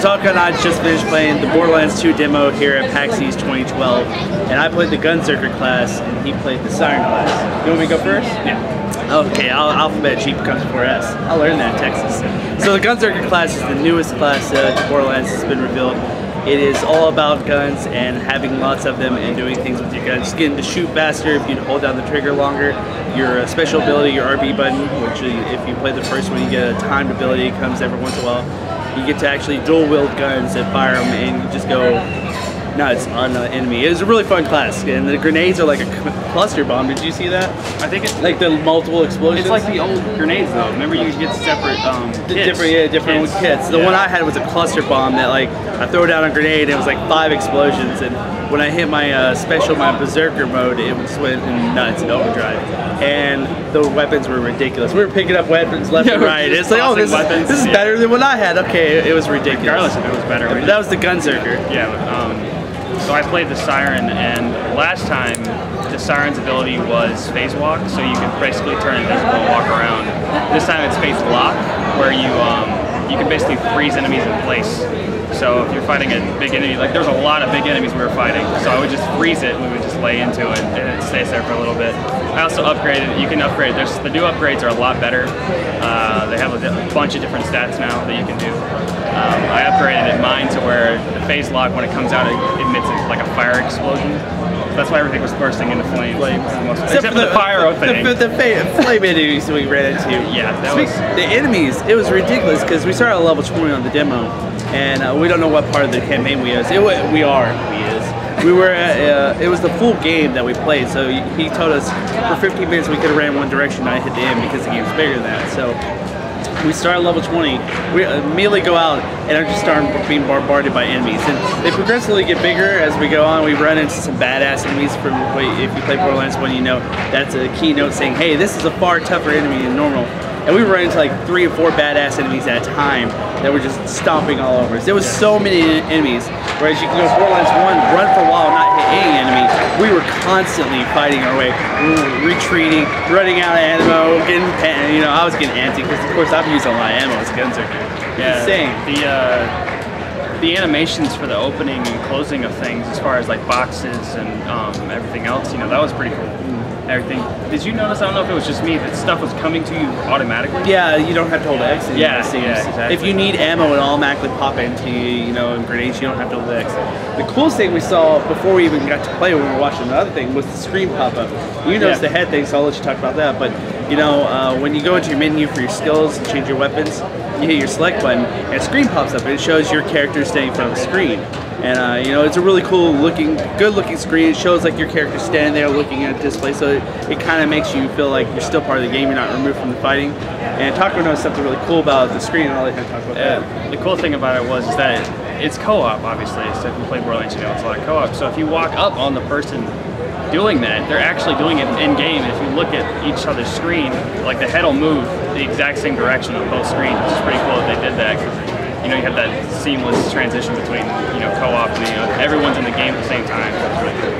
Taco and I just finished playing the Borderlands 2 demo here at PAX East 2012, and I played the Gunzerker class, and he played the Siren class. You want me to go first? Yeah. Okay, alphabet G comes before S. I learned that in Texas. So the Gunzerker class is the newest class to Borderlands that's been revealed. It is all about guns and having lots of them and doing things with your guns. Just getting to shoot faster if you hold down the trigger longer. Your special ability, your RB button, which if you play the first one, you get a timed ability. It comes every once in a while. You get to actually dual wield guns and fire them, and you just go nuts on the enemy. It was a really fun class, and the grenades are like a cluster bomb. Did you see that? I think it's like the multiple explosions. It's like the old grenades though. Remember, you get separate kits. different kits. The one I had was a cluster bomb that like I throw down a grenade and it was like 5 explosions, and when I hit my my berserker mode, it just went nuts in overdrive. And the weapons were ridiculous. We were picking up weapons left and right. It's like, oh, this is better than what I had. Okay, it was ridiculous. Regardless if it was better. That was the Gunzerker. Yeah. So I played the Siren, and last time the Siren's ability was phase walk, so you can basically turn invisible and walk around. This time it's phase lock, where you can basically freeze enemies in place. So if you're fighting a big enemy, like there's a lot of big enemies we were fighting, so I would just freeze it and we would just lay into it, and it stays there for a little bit. I also upgraded. You can upgrade. The new upgrades are a lot better. They have a bunch of different stats now that you can do. I upgraded mine to where the phase lock, when it comes out, it emits like a fire explosion. That's why everything was bursting into flames. Except for the fire opening. The flame enemies we ran into. Yeah, the enemies. It was ridiculous because we started at level 20 on the demo, and we don't know what part of the campaign we is. We were at, it was the full game that we played, so he told us for 15 minutes we could have ran one direction and I hit the end because the game's bigger than that. So we start at level 20, we immediately go out and I just start being bombarded by enemies. And they progressively get bigger as we go on. We run into some badass enemies from, if you play Borderlands 1, you know that's a keynote saying, hey, this is a far tougher enemy than normal. And we run into like 3 or 4 badass enemies at a time that were just stomping all over us. There was so many enemies, whereas you can go Borderlands 1, run for a while, not hit any enemy. We were constantly fighting our way, retreating, running out of ammo, I was getting antsy because of course I've used a lot of ammo as a Gunzerker. Yeah, insane. The animations for the opening and closing of things, as far as like boxes and everything else, that was pretty cool. Everything. Did you notice? I don't know if it was just me, that stuff was coming to you automatically. Yeah, you don't have to hold X. Yeah, exactly. If you need ammo, it'll automatically pop into you, and grenades, you don't have to hold X. The coolest thing we saw before we even got to play when we were watching the other thing was the screen pop up. You noticed the head thing, so I'll let you talk about that. But when you go into your menu for your skills and change your weapons, you hit your select button, and a screen pops up, and it shows your character standing in front of the screen. And it's a really cool looking, good looking screen. It shows like your character standing there looking at a display, so it kind of makes you feel like you're still part of the game, you're not removed from the fighting. And Taco knows something really cool about the screen, and I'll let him talk about that. The cool thing about it was that it's co-op, obviously. So if you play Borderlands, it's a lot of co-op. So if you walk up on the person doing that, they're actually doing it in-game. If you look at each other's screen, like the head will move the exact same direction on both screens, which is pretty cool that they did that. You have that seamless transition between, co-op and, everyone's in the game at the same time. So it's really cool.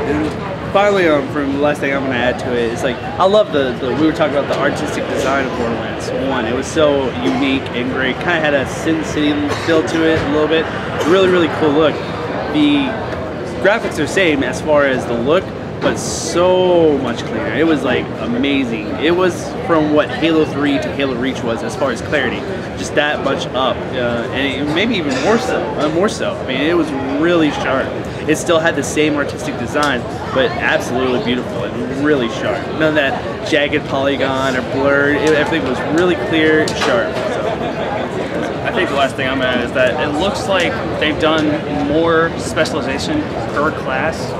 And finally, from the last thing I'm going to add to it is I love we were talking about the artistic design of Borderlands 1. It was so unique and great. Kind of had a Sin City feel to it a little bit. Really, really cool look. The graphics are the same as far as the look, but so much cleaner. It was like amazing. It was from what Halo 3 to Halo Reach was as far as clarity, just that much up, and maybe even more so. I mean, it was really sharp. It still had the same artistic design, but absolutely beautiful and really sharp. None of that jagged polygon or blurred. Everything was really clear and sharp. I think the last thing I'm at is that it looks like they've done more specialization per class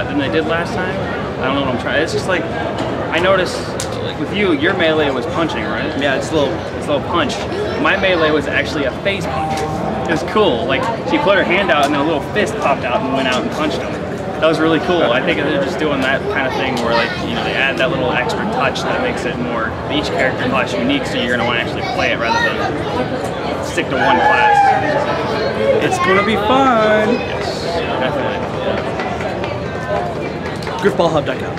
than they did last time. I don't know what I'm trying. It's just like I noticed, like with you, your melee was punching, right? Yeah, it's a little punch. My melee was actually a phase punch. It was cool. Like she put her hand out and then a little fist popped out and went out and punched him. That was really cool. I think they're just doing that kind of thing where they add that little extra touch that makes it more each character class unique, so you're gonna want to actually play it rather than stick to one class. It's gonna be fun. Yes, definitely. GrifballHub.com.